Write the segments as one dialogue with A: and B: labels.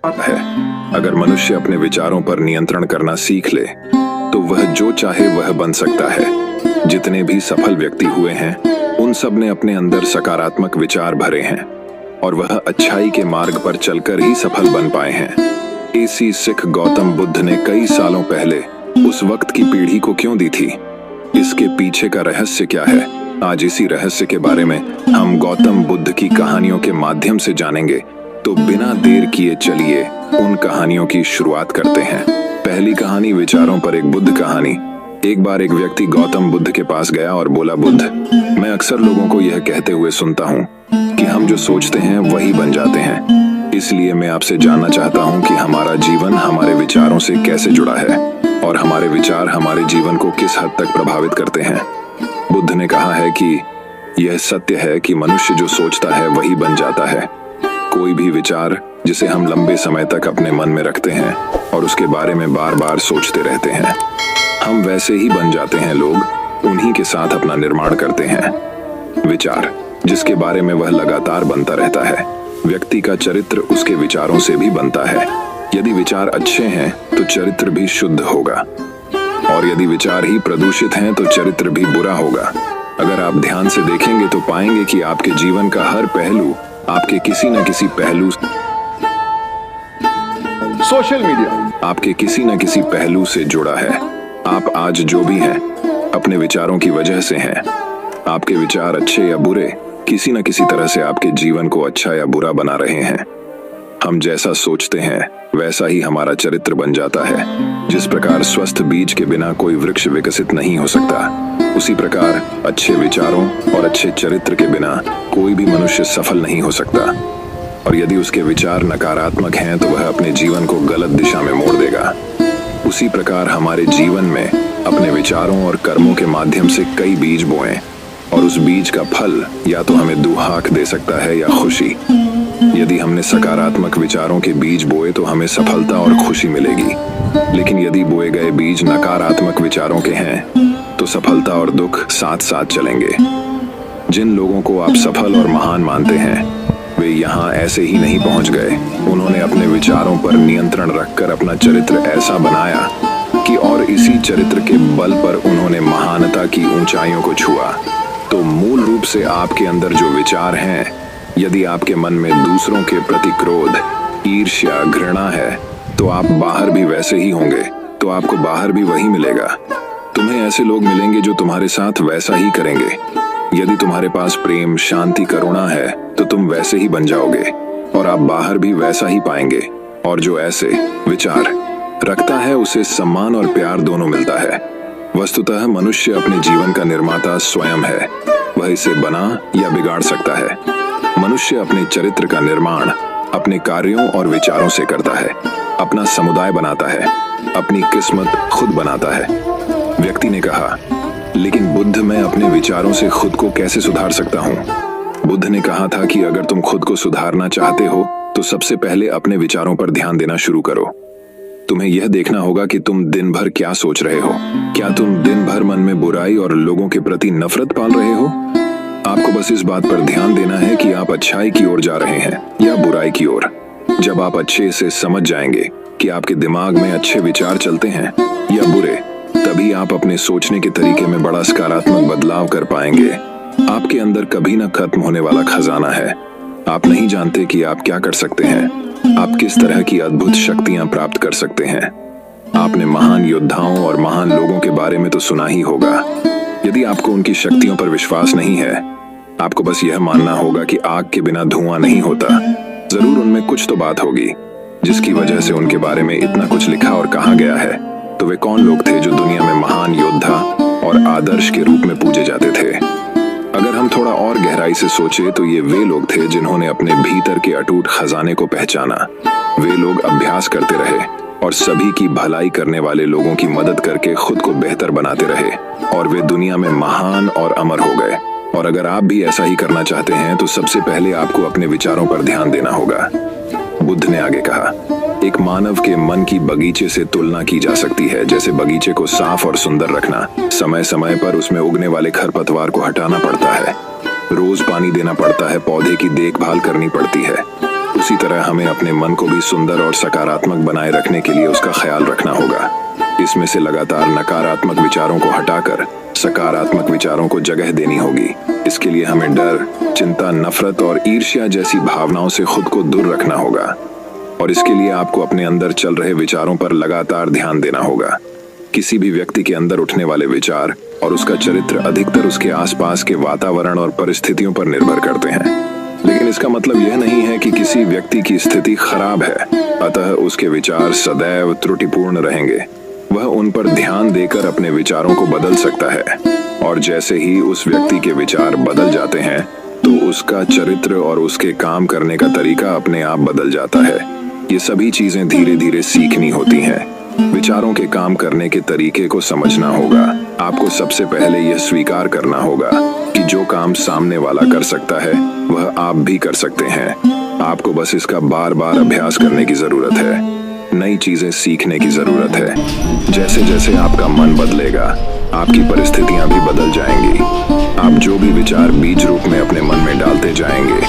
A: है। अगर मनुष्य अपने विचारों पर नियंत्रण करना सीख ले तो वह जो चाहे वह बन सकता है। जितने भी सफल व्यक्ति हुए हैं उन सब ने अपने अंदर सकारात्मक विचार भरे हैं और वह अच्छाई के मार्ग पर चलकर ही सफल बन पाए हैं। इसी सिख गौतम बुद्ध ने कई सालों पहले उस वक्त की पीढ़ी को क्यों दी थी? इसके पीछे का रहस्य क्या है? आज इसी रहस्य के बारे में हम गौतम बुद्ध की कहानियों के माध्यम से जानेंगे। तो बिना देर किए चलिए उन कहानियों की शुरुआत करते हैं। पहली कहानी, विचारों पर एक बुद्ध कहानी। एक बार एक व्यक्ति गौतम बुद्ध के पास गया और बोला, बुद्ध, मैं अक्सर लोगों को यह कहते हुए सुनता हूँ कि हम जो सोचते हैं वही बन जाते हैं। इसलिए मैं आपसे जानना चाहता हूँ कि हमारा जीवन हमारे विचारों से कैसे जुड़ा है और हमारे विचार हमारे जीवन को किस हद तक प्रभावित करते हैं। बुद्ध ने कहा है कि यह सत्य है कि मनुष्य जो सोचता है वही बन जाता है। कोई भी विचार जिसे हम लंबे समय तक अपने मन में रखते हैं और उसके बारे में बार बार सोचते रहते हैं, हम वैसे ही बन जाते हैं। लोग उन्हीं के साथ अपना निर्माण करते हैं। विचार जिसके बारे में वह लगातार बनता रहता है। व्यक्ति का चरित्र उसके विचारों से भी बनता है। यदि विचार अच्छे हैं तो चरित्र भी शुद्ध होगा और यदि विचार ही प्रदूषित हैं तो चरित्र भी बुरा होगा। अगर आप ध्यान से देखेंगे तो पाएंगे कि आपके जीवन का हर पहलू आपके किसी न किसी पहलू
B: सोशल मीडिया
A: आपके किसी न किसी पहलू से जुड़ा है। आप आज जो भी हैं अपने विचारों की वजह से हैं। आपके विचार अच्छे या बुरे किसी न किसी तरह से आपके जीवन को अच्छा या बुरा बना रहे हैं। हम जैसा सोचते हैं वैसा ही हमारा चरित्र बन जाता है। जिस प्रकार स्वस्थ बीज के बिना कोई वृक्ष विकसित नहीं हो सकता, उसी प्रकार अच्छे विचारों और अच्छे चरित्र के बिना कोई भी मनुष्य सफल नहीं हो सकता। और यदि उसके विचार नकारात्मक हैं तो वह अपने जीवन को गलत दिशा में मोड़ देगा। उसी प्रकार हमारे जीवन में अपने विचारों और कर्मों के माध्यम से कई बीज बोएं और उस बीज का फल या तो हमें दुहाक दे सकता है या खुशी। यदि हमने सकारात्मक विचारों के बीज बोए तो हमें सफलता और खुशी मिलेगी, लेकिन यदि बोए गए बीज नकारात्मक विचारों के हैं तो सफलता और दुख साथ साथ चलेंगे। जिन लोगों को आप सफल और महान मानते हैं वे यहाँ ऐसे ही नहीं पहुंच गए। उन्होंने अपने विचारों पर नियंत्रण रखकर अपना चरित्र ऐसा बनाया कि और इसी चरित्र के बल पर उन्होंने महानता की ऊंचाइयों को छुआ। तो मूल रूप से आपके अंदर जो विचार हैं, यदि आपके मन में दूसरों के प्रति क्रोध, ईर्ष्या, घृणा है तो आप बाहर भी वैसे ही होंगे, तो आपको बाहर भी वही मिलेगा। तुम्हें ऐसे लोग मिलेंगे जो तुम्हारे साथ वैसा ही करेंगे। यदि तुम्हारे पास प्रेम, शांति, करुणा है तो तुम वैसे ही बन जाओगे और आप बाहर भी वैसा ही पाएंगे। और जो ऐसे विचार रखता है उसे सम्मान और प्यार दोनों मिलता है। वस्तुतः मनुष्य अपने जीवन का निर्माता स्वयं है। वह इसे बना या बिगाड़ सकता है। मनुष्य अपने चरित्र का निर्माण अपने कार्यों और विचारों से करता है। अपना समुदाय बनाता है, अपनी किस्मत खुद बनाता है। व्यक्ति ने कहा, लेकिन बुद्ध, मैं अपने विचारों से खुद को कैसे सुधार सकता हूँ? बुद्ध ने कहा था कि अगर तुम खुद को सुधारना चाहते हो तो सबसे पहले अपने विचारों पर ध्यान देना शुरू करो। तुम्हें यह देखना होगा कि तुम दिन भर क्या सोच रहे हो। क्या तुम दिन भर मन में बुराई और लोगों के प्रति नफरत पाल रहे हो? आपको बस इस बात पर ध्यान देना है कि आप अच्छाई की ओर जा रहे हैं या बुराई की ओर। जब आप अच्छे से समझ जाएंगे कि आपके दिमाग में अच्छे विचार चलते हैं या बुरे, तभी आप अपने सोचने के तरीके में बड़ा सकारात्मक बदलाव कर पाएंगे। आपके अंदर कभी न खत्म होने वाला खजाना है। आप नहीं जानते कि आप क्या कर सकते हैं, आप किस तरह की अद्भुत शक्तियां प्राप्त कर सकते हैं। आपने महान योद्धाओं और महान लोगों के बारे में तो सुना ही होगा। यदि आपको उनकी शक्तियों पर विश्वास नहीं है, आपको बस यह मानना होगा कि आग के बिना धुआं नहीं होता। जरूर उनमें कुछ तो बात होगी जिसकी वजह से उनके बारे में इतना कुछ लिखा और कहा गया है। तो वे कौन लोग थे जो दुनिया में महान योद्धा और आदर्श के रूप में पूजे जाते थे? अगर हम थोड़ा और गहराई से सोचे तो ये वे लोग थे जिन्होंने अपने भीतर के अटूट खजाने को पहचाना। वे लोग अभ्यास करते रहे और सभी की भलाई करने वाले लोगों की मदद करके खुद को बेहतर बनाते रहे और वे दुनिया में महान और अमर हो गए। और अगर आप भी ऐसा ही करना चाहते हैं तो सबसे पहले आपको अपने विचारों पर ध्यान देना होगा। बुद्ध ने आगे कहा, एक मानव के मन की बगीचे से तुलना की जा सकती है। जैसे बगीचे को साफ और सुंदर रखना, समय समय पर उसमें उगने वाले खरपतवार को हटाना पड़ता है, रोज पानी देना पड़ता है, पौधे की देखभाल करनी पड़ती है। उसी तरह हमें अपने मन को भी सुंदर और सकारात्मक बनाए रखने के लिए उसका ख्याल रखना होगा। इसमें से लगातार नकारात्मक विचारों को हटाकर सकारात्मक विचारों को जगह देनी होगी। इसके लिए हमें डर, चिंता, नफरत और ईर्ष्या जैसी भावनाओं से खुद को दूर रखना होगा। और इसके लिए आपको अपने अंदर चल रहे विचारों पर लगातार ध्यान देना होगा। किसी भी व्यक्ति के अंदर उठने वाले विचार और उसका चरित्र अधिकतर उसके आसपास के वातावरण और परिस्थितियों पर निर्भर करते हैं। लेकिन इसका मतलब यह नहीं है कि किसी व्यक्ति की स्थिति खराब है, अतः उसके विचार सदैव त्रुटिपूर्ण रहेंगे। वह उन पर ध्यान देकर अपने विचारों को बदल सकता है, और जैसे ही उस व्यक्ति के विचार बदल जाते हैं तो उसका चरित्र और उसके काम करने का तरीका अपने आप बदल जाता है। ये सभी चीजें धीरे धीरे सीखनी होती हैं। विचारों के काम करने के तरीके को समझना होगा। आपको सबसे पहले यह स्वीकार करना होगा कि जो काम सामने वाला कर सकता है वह आप भी कर सकते हैं। आपको बस इसका बार बार अभ्यास करने की जरूरत है, नई चीजें सीखने की जरूरत है। जैसे जैसे आपका मन बदलेगा, आपकी परिस्थितियां भी बदल जाएंगी। आप जो भी विचार बीज रूप में अपने मन में डालते जाएंगे,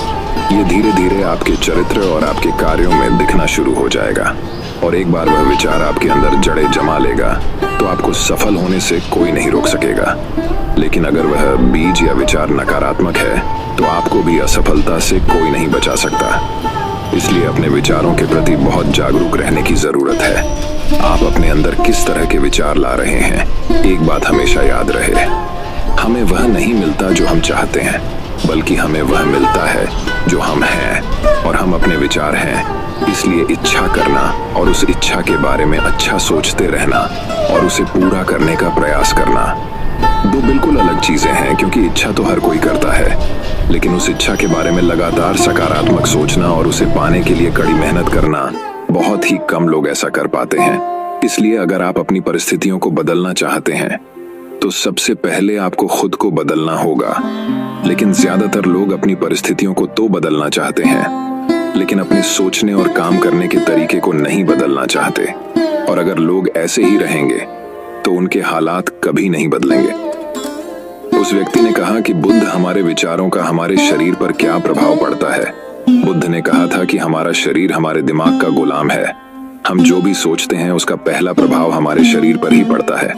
A: ये धीरे धीरे आपके चरित्र और आपके कार्यों में दिखना शुरू हो जाएगा। और एक बार वह विचार आपके अंदर जड़ें जमा लेगा तो आपको सफल होने से कोई नहीं रोक सकेगा। लेकिन अगर वह बीज या विचार नकारात्मक है तो आपको भी असफलता से कोई नहीं बचा सकता। इसलिए अपने विचारों के प्रति बहुत जागरूक रहने की जरूरत है। आप अपने अंदर किस तरह के विचार ला रहे हैं, एक बात हमेशा याद रहे, हमें वह नहीं मिलता जो हम चाहते हैं, बल्कि हमें वह मिलता है जो हम हैं। और हम अपने विचार हैं, इसलिए इच्छा करना और उस इच्छा के बारे में अच्छा सोचते रहना और उसे पूरा करने का प्रयास करना दो बिल्कुल अलग चीजें हैं। क्योंकि इच्छा तो हर कोई करता है, लेकिन उस इच्छा के बारे में लगातार सकारात्मक सोचना और उसे पाने के लिए कड़ी मेहनत करना, बहुत ही कम लोग ऐसा कर पाते हैं। इसलिए अगर आप अपनी परिस्थितियों को बदलना चाहते हैं तो सबसे पहले आपको खुद को बदलना होगा। लेकिन ज्यादातर लोग अपनी परिस्थितियों को तो बदलना चाहते हैं, लेकिन अपने सोचने और काम करने के तरीके को नहीं बदलना चाहते। और अगर लोग ऐसे ही रहेंगे तो उनके हालात कभी नहीं बदलेंगे। उस व्यक्ति ने कहा कि बुद्ध हमारे विचारों का हमारे शरीर पर क्या प्रभाव पड़ता है। बुद्ध ने कहा था कि हमारा शरीर हमारे दिमाग का गुलाम है। हम जो भी सोचते हैं उसका पहला प्रभाव हमारे शरीर पर ही पड़ता है।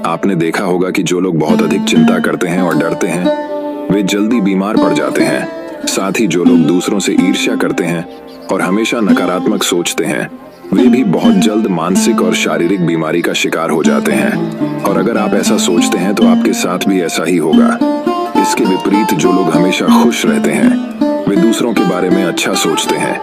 A: आपने देखा होगा कि जो लोग बहुत अधिक चिंता करते हैं और डरते हैं वे जल्दी बीमार पड़ जाते हैं। साथ ही जो लोग दूसरों से ईर्ष्या करते हैं और हमेशा नकारात्मक सोचते हैं वे भी बहुत जल्द मानसिक और शारीरिक बीमारी का शिकार हो जाते हैं। और अगर आप ऐसा सोचते हैं तो आपके साथ भी ऐसा ही होगा। इसके विपरीत जो लोग हमेशा खुश रहते हैं वे दूसरों के बारे में अच्छा सोचते हैं,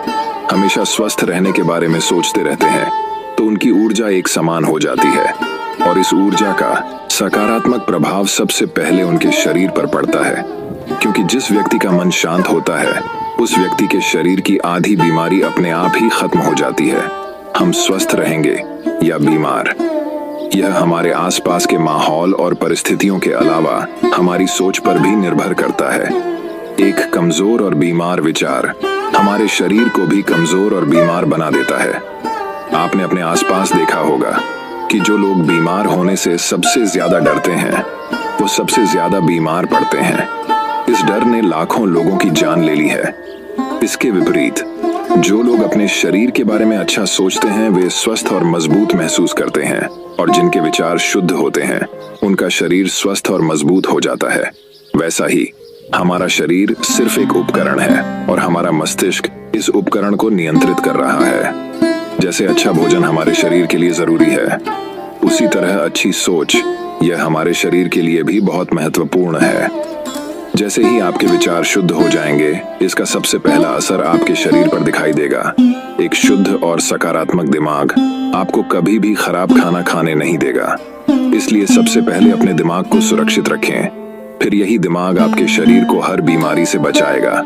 A: हमेशा स्वस्थ रहने के बारे में सोचते रहते हैं, तो उनकी ऊर्जा एक समान हो जाती है। और इस ऊर्जा का सकारात्मक प्रभाव सबसे पहले उनके शरीर पर पड़ता है। क्योंकि जिस व्यक्ति का मन शांत होता है उस व्यक्ति के शरीर की आधी बीमारी अपने आप ही खत्म हो जाती है। हम स्वस्थ रहेंगे या बीमार, यह हमारे आसपास के माहौल और परिस्थितियों के अलावा हमारी सोच पर भी निर्भर करता है। एक कमजोर और बीमार विचार हमारे शरीर को भी कमजोर और बीमार बना देता है। आपने अपने आसपास देखा होगा कि जो लोग बीमार होने से सबसे ज्यादा डरते हैं वो सबसे ज्यादा बीमार पड़ते हैं। इस डर ने लाखों लोगों की जान ले ली है। इसके विपरीत जो लोग अपने शरीर के बारे में अच्छा सोचते हैं वे स्वस्थ और मजबूत महसूस करते हैं, और जिनके विचार शुद्ध होते हैं उनका शरीर स्वस्थ और मजबूत हो जाता है। वैसा ही हमारा शरीर सिर्फ एक उपकरण है और हमारा मस्तिष्क इस उपकरण को नियंत्रित कर रहा है। जैसे अच्छा भोजन हमारे शरीर के लिए जरूरी है, उसी तरह अच्छी सोच यह हमारे शरीर के लिए भी बहुत महत्वपूर्ण है। जैसे ही आपके विचार शुद्ध हो जाएंगे इसका सबसे पहला असर आपके शरीर पर दिखाई देगा। एक शुद्ध और सकारात्मक दिमाग आपको कभी भी खराब खाना खाने नहीं देगा। इसलिए सबसे पहले अपने दिमाग को सुरक्षित रखें, फिर यही दिमाग आपके शरीर को हर बीमारी से बचाएगा।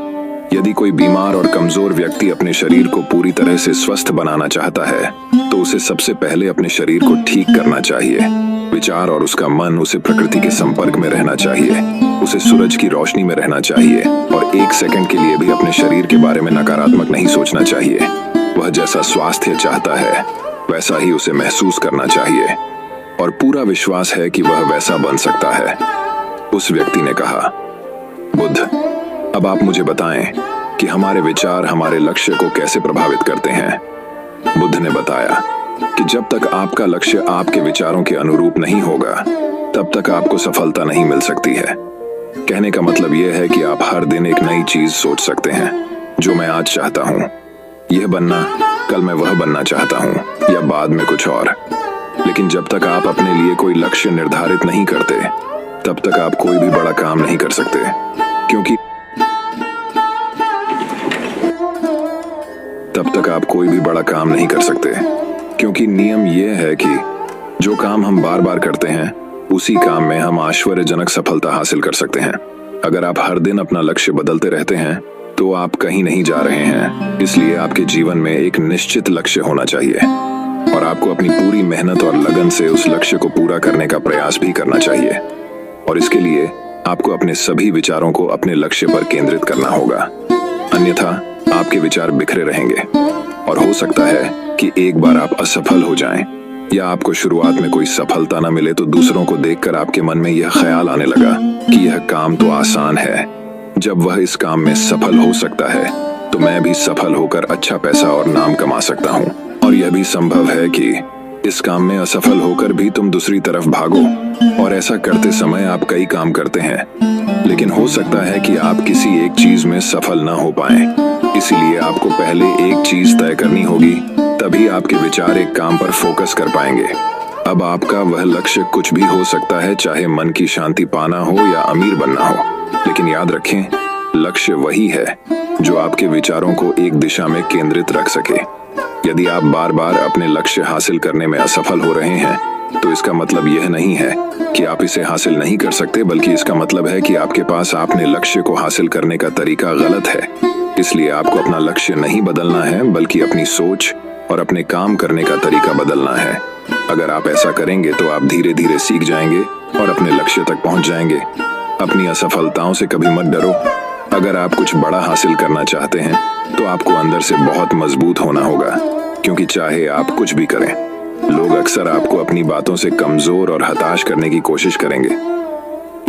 A: यदि कोई बीमार और कमजोर व्यक्ति अपने शरीर को पूरी तरह से स्वस्थ बनाना चाहता है तो उसे सबसे पहले अपने शरीर को ठीक करना चाहिए। विचार और उसका मन उसे प्रकृति के संपर्क में रहना चाहिए, उसे सूरज की रोशनी में रहना चाहिए और एक सेकंड के लिए भी अपने शरीर के बारे में नकारात्मक नहीं सोचना चाहिए। वह जैसा स्वास्थ्य चाहता है वैसा ही उसे महसूस करना चाहिए और पूरा विश्वास है कि वह वैसा बन सकता है। उस व्यक्ति ने कहा, बुद्ध, अब आप मुझे बताएं कि हमारे विचार हमारे लक्ष्य को कैसे प्रभावित करते हैं। बुद्ध ने बताया कि जब तक आपका लक्ष्य आपके विचारों के अनुरूप नहीं होगा, तब तक आपको सफलता नहीं मिल सकती है। कहने का मतलब यह है कि आप हर दिन एक नई चीज सोच सकते हैं, जो मैं आज चाहता हूँ यह बनना, कल मैं वह बनना चाहता हूँ या बाद में कुछ और। लेकिन जब तक आप अपने लिए कोई लक्ष्य निर्धारित नहीं करते, तब तक आप कोई भी बड़ा काम नहीं कर सकते, क्योंकि क्योंकि नियम यह है कि जो काम हम बार बार करते हैं, उसी काम में हम आश्चर्यजनक सफलता हासिल कर सकते हैं। अगर आप हर दिन अपना लक्ष्य बदलते रहते हैं, तो आप कहीं नहीं जा रहे हैं। इसलिए आपके जीवन में एक निश्चित लक्ष्य होना चाहिए और आपको अपनी पूरी मेहनत और लगन से उस लक्ष्य को पूरा करने का प्रयास भी करना चाहिए। और इसके लिए आपको अपने सभी विचारों को अपने लक्ष्य पर केंद्रित करना होगा, अन्यथा आपके विचार बिखरे रहेंगे और हो सकता है कि एक बार आप असफल हो जाएं या आपको शुरुआत में कोई सफलता न मिले तो दूसरों को देखकर आपके मन में यह ख्याल आने लगा कि यह काम तो आसान है, जब वह इस काम में सफल हो सकता है तो मैं भी सफल होकर अच्छा पैसा और नाम कमा सकता हूँ। और यह भी संभव है कि इस काम में असफल होकर भी तुम दूसरी तरफ भागो और ऐसा करते समय आप कई काम करते हैं, लेकिन हो सकता है कि आप किसी एक चीज में सफल न हो पाएं। इसीलिए आपको पहले एक चीज तय करनी होगी, तभी आपके विचार एक काम पर फोकस कर पाएंगे। अब आपका वह लक्ष्य कुछ भी हो सकता है, चाहे मन की शांति पाना हो या अमीर बनना हो, लेकिन याद रखें, लक्ष्य वही है जो आपके विचारों को एक दिशा में केंद्रित रख सके। यदि आप बार बार अपने लक्ष्य हासिल करने में असफल हो रहे हैं, तो इसका मतलब यह नहीं है कि आप इसे हासिल नहीं कर सकते, बल्कि इसका मतलब है कि आपके पास अपने लक्ष्य को हासिल करने का तरीका गलत है। इसलिए आपको अपना लक्ष्य नहीं बदलना है, बल्कि अपनी सोच और अपने काम करने का तरीका बदलना है। अगर आप ऐसा करेंगे तो आप धीरे धीरे सीख जाएंगे और अपने लक्ष्य तक पहुंच जाएंगे। अपनी असफलताओं से कभी मत डरो। अगर आप कुछ बड़ा हासिल करना चाहते हैं, तो आपको अंदर से बहुत मजबूत होना होगा, क्योंकि चाहे आप कुछ भी करें, लोग अक्सर आपको अपनी बातों से कमजोर और हताश करने की कोशिश करेंगे।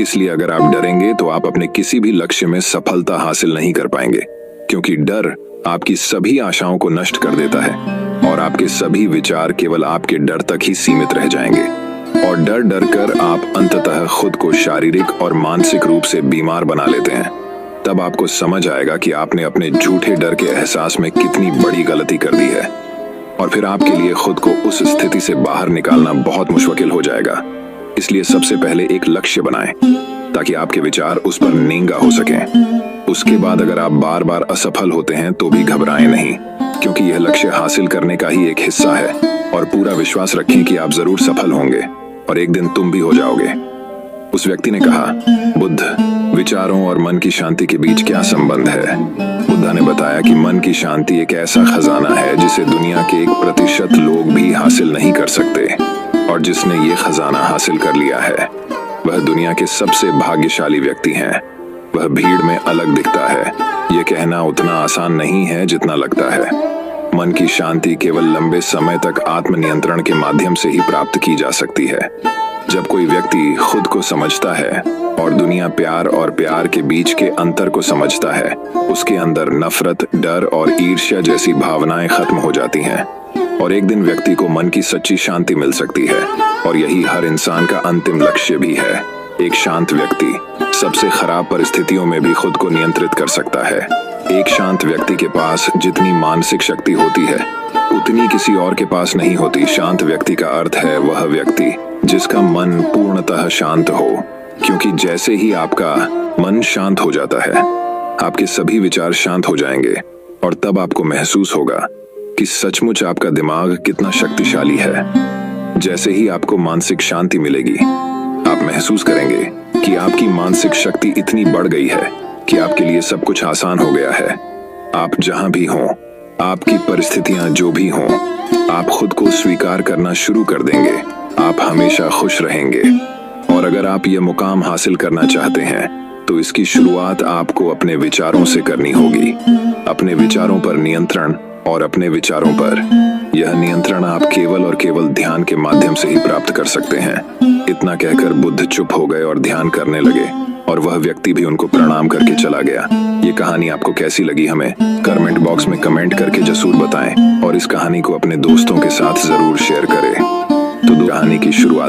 A: इसलिए अगर आप डरेंगे तो आप अपने किसी भी लक्ष्य में सफलता हासिल नहीं कर पाएंगे, क्योंकि डर आपकी सभी आशाओं को नष्ट कर देता है और आपके सभी विचार केवल आपके डर तक ही सीमित रह जाएंगे। और डर डर कर आप अंततः खुद को शारीरिक और मानसिक रूप से बीमार बना लेते हैं। तब आपको समझ आएगा कि आपने अपने झूठे डर के एहसास में कितनी बड़ी गलती कर दी है, और फिर आपके लिए खुद को उस स्थिति से बाहर निकालना बहुत मुश्किल हो जाएगा। इसलिए सबसे पहले एक लक्ष्य बनाएं, ताकि आपके विचार उस पर नींगा हो सकें। उसके बाद अगर आप बार बार असफल होते हैं तो भी घबराएं नहीं, क्योंकि यह लक्ष्य हासिल करने का ही एक हिस्सा है। और पूरा विश्वास रखें कि आप जरूर सफल होंगे और एक दिन तुम भी हो जाओगे। उस व्यक्ति ने कहा, बुद्ध, विचारों और मन की शांति के बीच क्या संबंध है? बुद्ध ने बताया कि मन की शांति एक ऐसा खजाना है जिसे दुनिया के 1% लोग भी हासिल नहीं कर सकते, और जिसने ये खजाना हासिल कर लिया है वह दुनिया के सबसे भाग्यशाली व्यक्ति हैं। वह भीड़ में अलग दिखता है, ये कहना उतना आसान नहीं है जितना लगता है। मन की शांति केवल लंबे समय तक आत्मनियंत्रण के माध्यम से ही प्राप्त की जा सकती है। जब कोई व्यक्ति खुद को समझता है और दुनिया प्यार और प्यार के बीच के अंतर को समझता है, उसके अंदर नफरत, डर और ईर्ष्या जैसी भावनाएं खत्म हो जाती हैं और एक दिन व्यक्ति को मन की सच्ची शांति मिल सकती है। और यही हर इंसान का अंतिम लक्ष्य भी है। एक शांत व्यक्ति सबसे खराब परिस्थितियों में भी खुद को नियंत्रित कर सकता है। एक शांत व्यक्ति के पास जितनी मानसिक शक्ति होती है, उतनी किसी और के पास नहीं होती। शांत व्यक्ति का अर्थ है वह व्यक्ति जिसका मन पूर्णतः शांत हो, क्योंकि जैसे ही आपका मन शांत हो जाता है, आपके सभी विचार शांत हो जाएंगे और तब आपको महसूस होगा कि सचमुच आपका दिमाग कितना शक्तिशाली है। जैसे ही आपको मानसिक शांति मिलेगी, आप महसूस करेंगे कि आपकी मानसिक शक्ति इतनी बढ़ गई है कि आपके लिए सब कुछ आसान हो गया है। आप जहां भी हों, आपकी परिस्थितियां जो भी हों, आप खुद को स्वीकार करना शुरू कर देंगे। आप हमेशा खुश रहेंगे। और अगर आप ये मुकाम हासिल करना चाहते हैं, तो इसकी शुरुआत आपको अपने विचारों से करनी होगी। अपने विचारों पर नियंत्रण और अपने विचारों पर यह नियंत्रण आप केवल और केवल ध्यान के माध्यम से ही प्राप्त कर सकते हैं। इतना कहकर बुद्ध चुप हो गए और ध्यान करने लगे, और वह व्यक्ति भी उनको प्रणाम करके चला गया। ये कहानी आपको कैसी लगी हमें कमेंट बॉक्स में कमेंट करके जरूर बताएं और इस कहानी को अपने दोस्तों के साथ जरूर शेयर करें। तो कहानी की शुरुआत